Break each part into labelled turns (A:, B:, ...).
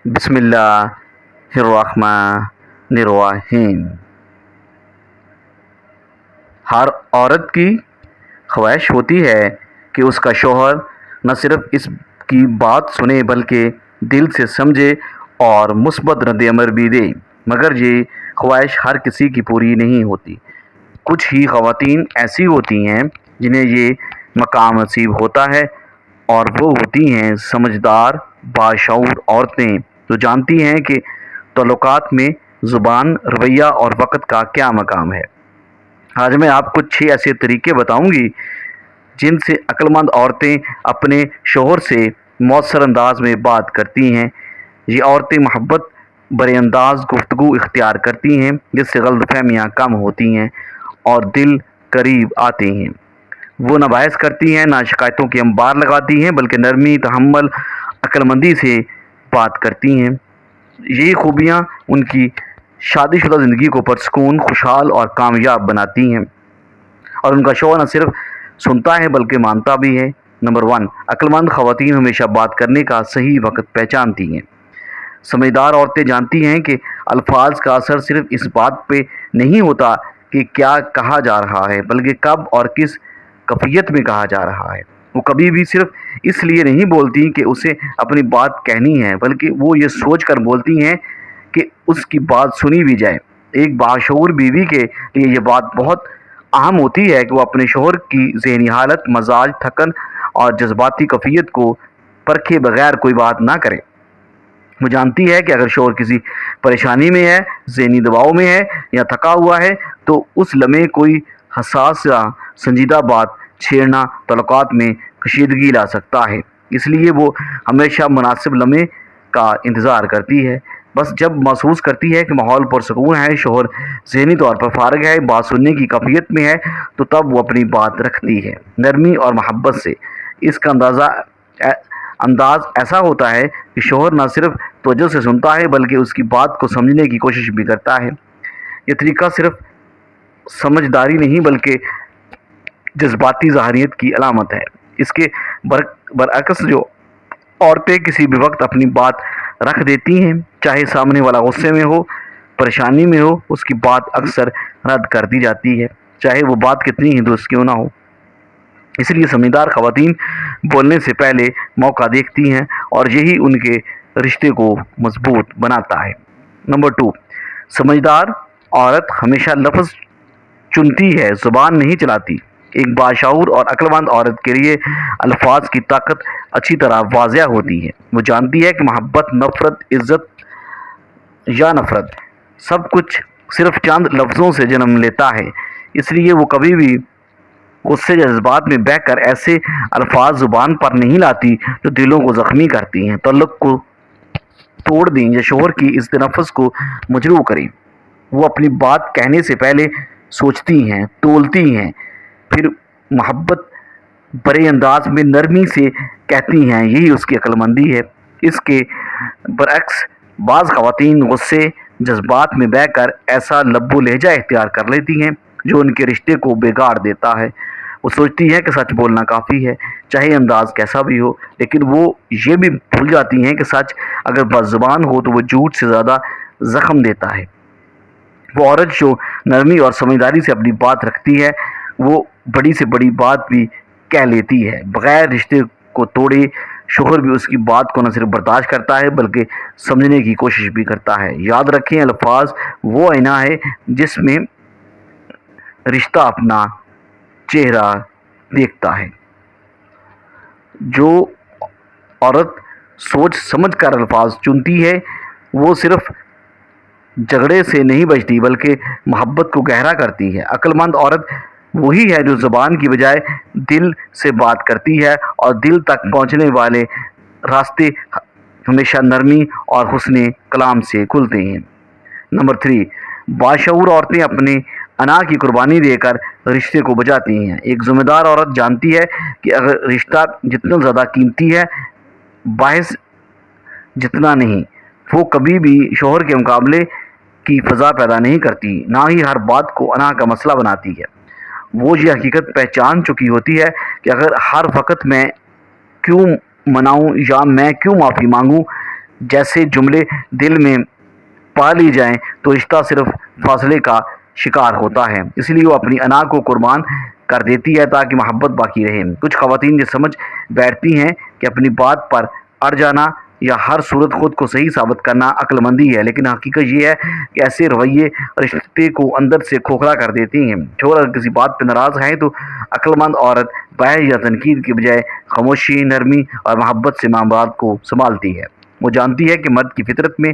A: بسم اللہ الرحمن الرحیم۔ ہر عورت کی خواہش ہوتی ہے کہ اس کا شوہر نہ صرف اس کی بات سنے بلکہ دل سے سمجھے اور مثبت رد عمل بھی دے، مگر یہ خواہش ہر کسی کی پوری نہیں ہوتی۔ کچھ ہی خواتین ایسی ہوتی ہیں جنہیں یہ مقام نصیب ہوتا ہے، اور وہ ہوتی ہیں سمجھدار باشعور عورتیں جو جانتی ہیں کہ تعلقات میں زبان، رویہ اور وقت کا کیا مقام ہے۔ آج میں آپ کو 6 ایسے طریقے بتاؤں گی جن سے عقل مند عورتیں اپنے شوہر سے مؤثر انداز میں بات کرتی ہیں۔ یہ عورتیں محبت برے انداز گفتگو اختیار کرتی ہیں جس سے غلط فہمیاں کم ہوتی ہیں اور دل قریب آتے ہیں۔ وہ نہ بحث کرتی ہیں، نہ شکایتوں کے انبار لگاتی ہیں، بلکہ نرمی، تحمل، عقل مندی سے بات کرتی ہیں۔ یہی خوبیاں ان کی شادی شدہ زندگی کو پرسکون، خوشحال اور کامیاب بناتی ہیں، اور ان کا شوہر نہ صرف سنتا ہے بلکہ مانتا بھی ہے۔ نمبر 1، عقل مند خواتین ہمیشہ بات کرنے کا صحیح وقت پہچانتی ہیں۔ سمجھدار عورتیں جانتی ہیں کہ الفاظ کا اثر صرف اس بات پہ نہیں ہوتا کہ کیا کہا جا رہا ہے، بلکہ کب اور کس کیفیت میں کہا جا رہا ہے۔ وہ کبھی بھی صرف اس لیے نہیں بولتی کہ اسے اپنی بات کہنی ہے، بلکہ وہ یہ سوچ کر بولتی ہیں کہ اس کی بات سنی بھی جائے۔ ایک باشعور بیوی کے لیے یہ بات بہت اہم ہوتی ہے کہ وہ اپنے شوہر کی ذہنی حالت، مزاج، تھکن اور جذباتی کیفیت کو پرکھے بغیر کوئی بات نہ کرے۔ وہ جانتی ہے کہ اگر شوہر کسی پریشانی میں ہے، ذہنی دباؤ میں ہے یا تھکا ہوا ہے تو اس لمحے کوئی حساس یا سنجیدہ بات چھیڑنا تعلقات میں کشیدگی لا سکتا ہے۔ اس لیے وہ ہمیشہ مناسب لمحے کا انتظار کرتی ہے۔ بس جب محسوس کرتی ہے کہ ماحول پرسکون ہے، شوہر ذہنی طور پر فارغ ہے، بات سننے کی کیفیت میں ہے، تو تب وہ اپنی بات رکھتی ہے، نرمی اور محبت سے۔ اس کا انداز ایسا ہوتا ہے کہ شوہر نہ صرف توجہ سے سنتا ہے بلکہ اس کی بات کو سمجھنے کی کوشش بھی کرتا ہے۔ یہ طریقہ صرف سمجھداری نہیں بلکہ جذباتی ظاہریت کی علامت ہے۔ اس کے برعکس جو عورتیں کسی بھی وقت اپنی بات رکھ دیتی ہیں، چاہے سامنے والا غصے میں ہو، پریشانی میں ہو، اس کی بات اکثر رد کر دی جاتی ہے، چاہے وہ بات کتنی ہی درست کیوں نہ ہو۔ اس لیے سمجھدار خواتین بولنے سے پہلے موقع دیکھتی ہیں، اور یہی ان کے رشتے کو مضبوط بناتا ہے۔ نمبر 2، سمجھدار عورت ہمیشہ لفظ چنتی ہے، زبان نہیں چلاتی۔ ایک باشعور اور عقل مند عورت کے لیے الفاظ کی طاقت اچھی طرح واضح ہوتی ہے۔ وہ جانتی ہے کہ محبت، نفرت، عزت یا نفرت، سب کچھ صرف چند لفظوں سے جنم لیتا ہے۔ اس لیے وہ کبھی بھی غصے یا جذبات میں بہہ کر ایسے الفاظ زبان پر نہیں لاتی جو دلوں کو زخمی کرتی ہیں، تعلق کو توڑ دیں یا شوہر کی عزت نفس کو مجروح کریں۔ وہ اپنی بات کہنے سے پہلے سوچتی ہیں، تولتی ہیں، پھر محبت برے انداز میں نرمی سے کہتی ہیں۔ یہی اس کی عقل مندی ہے۔ اس کے برعکس بعض خواتین غصے، جذبات میں بہہ کر ایسا لب و لہجہ اختیار کر لیتی ہیں جو ان کے رشتے کو بگاڑ دیتا ہے۔ وہ سوچتی ہے کہ سچ بولنا کافی ہے، چاہے انداز کیسا بھی ہو، لیکن وہ یہ بھی بھول جاتی ہیں کہ سچ اگر بد زبان ہو تو وہ جھوٹ سے زیادہ زخم دیتا ہے۔ وہ عورت جو نرمی اور سمجھداری سے اپنی بات رکھتی ہے، وہ بڑی سے بڑی بات بھی کہہ لیتی ہے بغیر رشتے کو توڑے۔ شوہر بھی اس کی بات کو نہ صرف برداشت کرتا ہے بلکہ سمجھنے کی کوشش بھی کرتا ہے۔ یاد رکھیں، الفاظ وہ آئینہ ہے جس میں رشتہ اپنا چہرہ دیکھتا ہے۔ جو عورت سوچ سمجھ کر الفاظ چنتی ہے وہ صرف جھگڑے سے نہیں بچتی بلکہ محبت کو گہرا کرتی ہے۔ عقل مند عورت وہی ہے جو زبان کی بجائے دل سے بات کرتی ہے، اور دل تک پہنچنے والے راستے ہمیشہ نرمی اور حسن کلام سے کھلتے ہیں۔ نمبر 3، باشعور عورتیں اپنے انا کی قربانی دے کر رشتے کو بچاتی ہیں۔ ایک ذمہ دار عورت جانتی ہے کہ اگر رشتہ جتنا زیادہ قیمتی ہے، باعث جتنا نہیں، وہ کبھی بھی شوہر کے مقابلے کی فضا پیدا نہیں کرتی، نہ ہی ہر بات کو انا کا مسئلہ بناتی ہے۔ وہ یہ حقیقت پہچان چکی ہوتی ہے کہ اگر ہر وقت میں کیوں مناؤں یا میں کیوں معافی مانگوں، جیسے جملے دل میں پا لی جائیں تو رشتہ صرف فاصلے کا شکار ہوتا ہے، اس لیے وہ اپنی انا کو قربان کر دیتی ہے تاکہ محبت باقی رہے۔ کچھ خواتین یہ سمجھ بیٹھتی ہیں کہ اپنی بات پر اڑ جانا یا ہر صورت خود کو صحیح ثابت کرنا عقل مندی ہے، لیکن حقیقت یہ ہے کہ ایسے رویے رشتے کو اندر سے کھوکھلا کر دیتے ہیں۔ شوہر اگر کسی بات پہ ناراض ہے تو عقل مند عورت بحث یا تنقید کے بجائے خاموشی، نرمی اور محبت سے معاملات کو سنبھالتی ہے۔ وہ جانتی ہے کہ مرد کی فطرت میں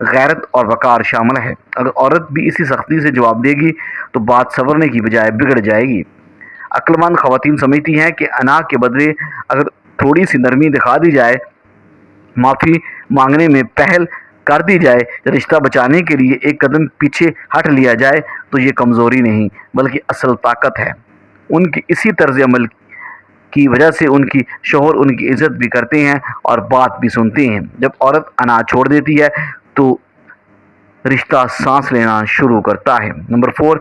A: غیرت اور وقار شامل ہے۔ اگر عورت بھی اسی سختی سے جواب دے گی تو بات سنورنے کی بجائے بگڑ جائے گی۔ عقل مند خواتین سمجھتی ہیں کہ انا کے بدلے اگر تھوڑی سی نرمی دکھا دی جائے، معافی مانگنے میں پہل کر دی جائے یا رشتہ بچانے کے لیے ایک قدم پیچھے ہٹ لیا جائے تو یہ کمزوری نہیں بلکہ اصل طاقت ہے۔ ان کی اسی طرز عمل کی وجہ سے ان کی شوہر ان کی عزت بھی کرتے ہیں اور بات بھی سنتے ہیں۔ جب عورت انا چھوڑ دیتی ہے تو رشتہ سانس لینا شروع کرتا ہے۔ نمبر 4،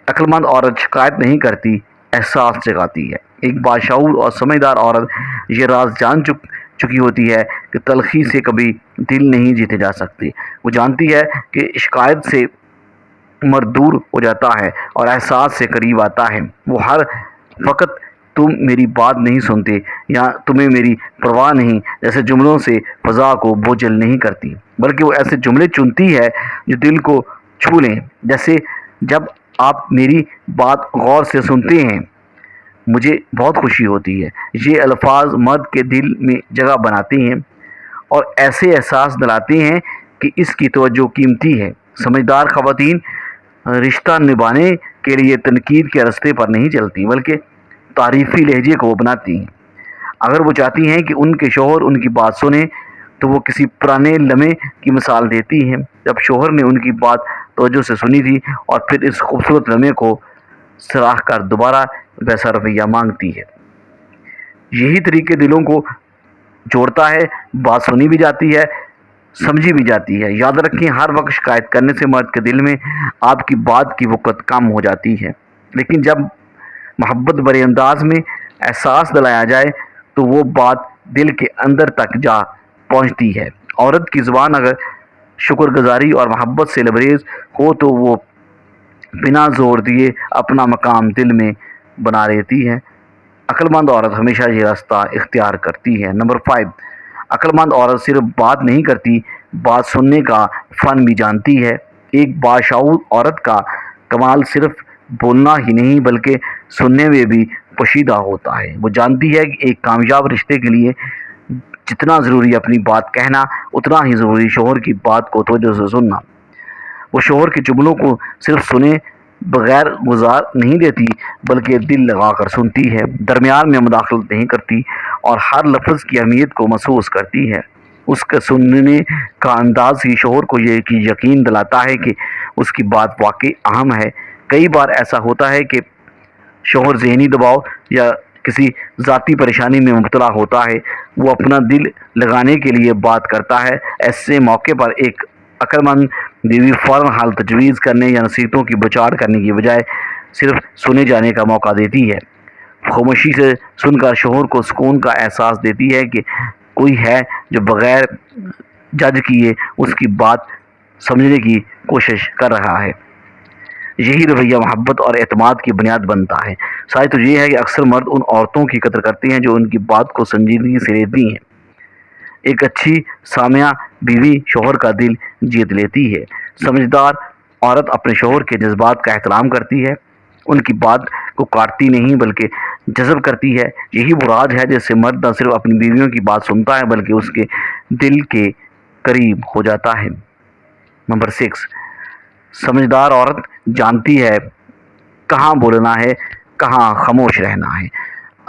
A: عقل مند عورت شکایت نہیں کرتی، احساس جگاتی ہے۔ ایک باشعور اور سمجھدار عورت یہ راز جان چکی ہوتی ہے کہ تلخی سے کبھی دل نہیں جیتے جا سکتے۔ وہ جانتی ہے کہ شکایت سے مرد دور ہو جاتا ہے اور احساس سے قریب آتا ہے۔ وہ ہر وقت تم میری بات نہیں سنتے یا تمہیں میری پرواہ نہیں جیسے جملوں سے فضا کو بوجھل نہیں کرتی، بلکہ وہ ایسے جملے چنتی ہے جو دل کو چھو لیں، جیسے جب آپ میری بات غور سے سنتے ہیں مجھے بہت خوشی ہوتی ہے۔ یہ الفاظ مرد کے دل میں جگہ بناتے ہیں اور ایسے احساس دلاتے ہیں کہ اس کی توجہ قیمتی ہے۔ سمجھدار خواتین رشتہ نبھانے کے لیے تنقید کے راستے پر نہیں چلتی بلکہ تعریفی لہجے کو بناتی ہیں۔ اگر وہ چاہتی ہیں کہ ان کے شوہر ان کی بات سنیں تو وہ کسی پرانے لمحے کی مثال دیتی ہیں جب شوہر نے ان کی بات توجہ سے سنی تھی اور پھر اس خوبصورت لمحے کو سراہ کر دوبارہ ویسا رویہ مانگتی ہے۔ یہی طریقے دلوں کو جوڑتا ہے، بات سنی بھی جاتی ہے، سمجھی بھی جاتی ہے۔ یاد رکھیں، ہر وقت شکایت کرنے سے مرد کے دل میں آپ کی بات کی وقت کم ہو جاتی ہے، لیکن جب محبت بھرے انداز میں احساس دلایا جائے تو وہ بات دل کے اندر تک جا پہنچتی ہے۔ عورت کی زبان اگر شکر گزاری اور محبت سے لبریز ہو تو وہ بنا زور دیے اپنا مقام دل میں بنا لیتی ہے۔ عقل مند عورت ہمیشہ یہ راستہ اختیار کرتی ہے۔ نمبر 5، عقل مند عورت صرف بات نہیں کرتی، بات سننے کا فن بھی جانتی ہے۔ ایک باشعور عورت کا کمال صرف بولنا ہی نہیں بلکہ سننے میں بھی پوشیدہ ہوتا ہے۔ وہ جانتی ہے کہ ایک کامیاب رشتے کے لیے جتنا ضروری اپنی بات کہنا اتنا ہی ضروری شوہر کی بات کو توجہ سے سننا۔ وہ شوہر کے جملوں کو صرف سنے بغیر گزار نہیں دیتی بلکہ دل لگا کر سنتی ہے، درمیان میں مداخلت نہیں کرتی اور ہر لفظ کی اہمیت کو محسوس کرتی ہے۔ اس کے سننے کا انداز ہی شوہر کو یہ یقین دلاتا ہے کہ اس کی بات واقعی اہم ہے۔ کئی بار ایسا ہوتا ہے کہ شوہر ذہنی دباؤ یا کسی ذاتی پریشانی میں مبتلا ہوتا ہے، وہ اپنا دل لگانے کے لیے بات کرتا ہے۔ ایسے موقع پر ایک عقل مند بیوی فوراً حل تجویز کرنے یا نصیحتوں کی بچاڑ کرنے کی بجائے صرف سنے جانے کا موقع دیتی ہے۔ خاموشی سے سن کر شوہر کو سکون کا احساس دیتی ہے کہ کوئی ہے جو بغیر جج کیے اس کی بات سمجھنے کی کوشش کر رہا ہے۔ یہی رویہ محبت اور اعتماد کی بنیاد بنتا ہے۔ سچ تو یہ ہے کہ اکثر مرد ان عورتوں کی قدر کرتے ہیں جو ان کی بات کو سنجیدگی سے لیتی ہیں۔ ایک اچھی سامعہ بیوی شوہر کا دل جیت لیتی ہے۔ سمجھدار عورت اپنے شوہر کے جذبات کا احترام کرتی ہے، ان کی بات کو کاٹتی نہیں بلکہ جذب کرتی ہے۔ یہی وہ راز ہے جس سے مرد نہ صرف اپنی بیویوں کی بات سنتا ہے بلکہ اس کے دل کے قریب ہو جاتا ہے۔ نمبر 6، سمجھدار عورت جانتی ہے کہاں بولنا ہے، کہاں خاموش رہنا ہے۔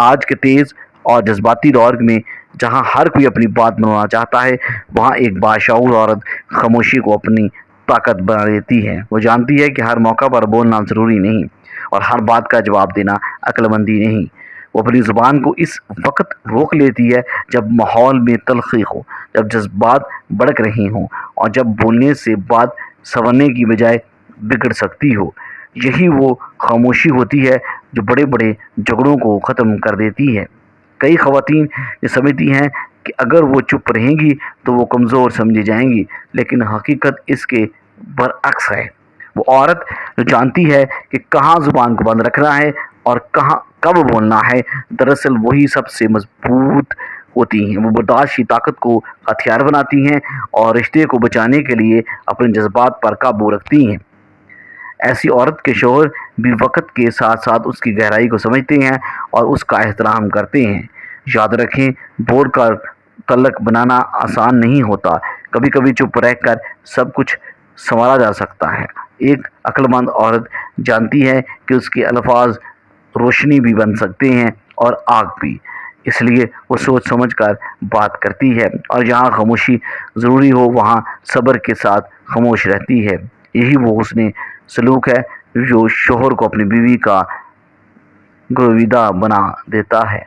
A: آج کے تیز اور جذباتی دور میں جہاں ہر کوئی اپنی بات منوانا چاہتا ہے، وہاں ایک باشعور عورت خاموشی کو اپنی طاقت بنا لیتی ہے۔ وہ جانتی ہے کہ ہر موقع پر بولنا ضروری نہیں اور ہر بات کا جواب دینا عقل مندی نہیں۔ وہ اپنی زبان کو اس وقت روک لیتی ہے جب ماحول میں تلخی ہو، جب جذبات بھڑک رہے ہوں اور جب بولنے سے بات سنورنے کی بجائے بگڑ سکتی ہو۔ یہی وہ خاموشی ہوتی ہے جو بڑے بڑے جھگڑوں کو ختم کر دیتی ہے۔ کئی خواتین یہ سمجھتی ہیں کہ اگر وہ چپ رہیں گی تو وہ کمزور سمجھی جائیں گی، لیکن حقیقت اس کے برعکس ہے۔ وہ عورت جو جانتی ہے کہ کہاں زبان کو بند رکھنا ہے اور کب بولنا ہے، دراصل وہی سب سے مضبوط ہوتی ہیں۔ وہ برداشت کی طاقت کو ہتھیار بناتی ہیں اور رشتے کو بچانے کے لیے اپنے جذبات پر قابو رکھتی ہیں۔ ایسی عورت کے شوہر بھی وقت کے ساتھ ساتھ اس کی گہرائی کو سمجھتے ہیں اور اس کا احترام کرتے ہیں۔ یاد رکھیں، بول کر تعلق بنانا آسان نہیں ہوتا۔ کبھی کبھی چپ رہ کر سب کچھ سنوارا جا سکتا ہے۔ ایک عقل مند عورت جانتی ہے کہ اس کے الفاظ روشنی بھی بن سکتے ہیں اور آگ بھی، اس لیے وہ سوچ سمجھ کر بات کرتی ہے، اور جہاں خاموشی ضروری ہو وہاں صبر کے ساتھ خاموش رہتی ہے۔ یہی وہ حسن سلوک ہے جو شوہر کو اپنی بیوی کا گرویدہ بنا دیتا ہے۔